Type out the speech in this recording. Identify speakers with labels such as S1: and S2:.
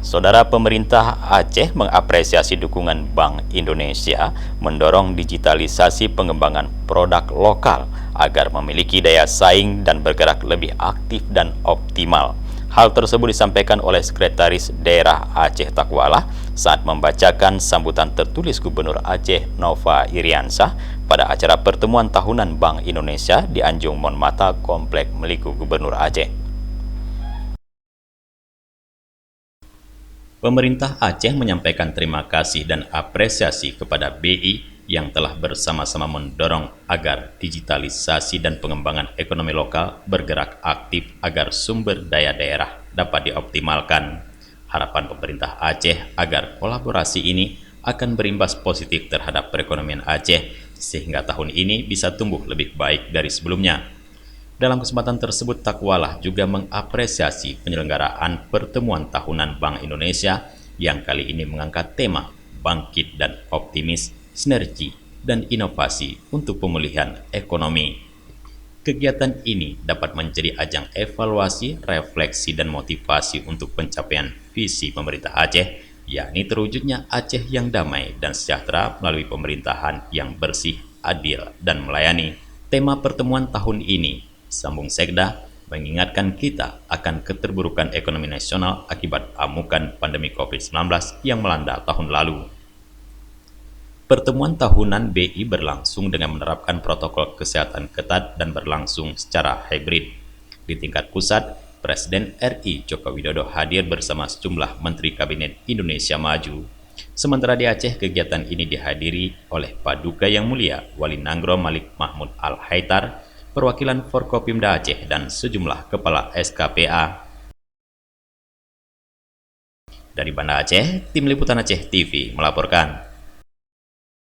S1: Saudara, pemerintah Aceh mengapresiasi dukungan Bank Indonesia mendorong digitalisasi pengembangan produk lokal agar memiliki daya saing dan bergerak lebih aktif dan optimal. Hal tersebut disampaikan oleh Sekretaris Daerah Aceh Takwala saat membacakan sambutan tertulis Gubernur Aceh Nova Iriansah pada acara pertemuan tahunan Bank Indonesia di Anjung Monmata, Komplek Meliku Gubernur Aceh. Pemerintah Aceh menyampaikan terima kasih dan apresiasi kepada BI yang telah bersama-sama mendorong agar digitalisasi dan pengembangan ekonomi lokal bergerak aktif agar sumber daya daerah dapat dioptimalkan. Harapan pemerintah Aceh agar kolaborasi ini akan berimbas positif terhadap perekonomian Aceh sehingga tahun ini bisa tumbuh lebih baik dari sebelumnya. Dalam kesempatan tersebut, Takwala juga mengapresiasi penyelenggaraan pertemuan tahunan Bank Indonesia yang kali ini mengangkat tema Bangkit dan Optimis, Sinergi, dan Inovasi untuk Pemulihan Ekonomi. Kegiatan ini dapat menjadi ajang evaluasi, refleksi, dan motivasi untuk pencapaian visi pemerintah Aceh, yakni terwujudnya Aceh yang damai dan sejahtera melalui pemerintahan yang bersih, adil, dan melayani. Tema pertemuan tahun ini, sambung Sekda, mengingatkan kita akan keterburukan ekonomi nasional akibat amukan pandemi COVID-19 yang melanda tahun lalu. Pertemuan tahunan BI berlangsung dengan menerapkan protokol kesehatan ketat dan berlangsung secara hybrid. Di tingkat pusat, Presiden RI Joko Widodo hadir bersama sejumlah Menteri Kabinet Indonesia Maju. Sementara di Aceh, kegiatan ini dihadiri oleh Paduka Yang Mulia Wali Nanggro Malik Mahmud Al-Haitar, perwakilan Forkopimda Aceh, dan sejumlah kepala SKPA. Dari Banda Aceh, Tim Liputan Aceh TV melaporkan.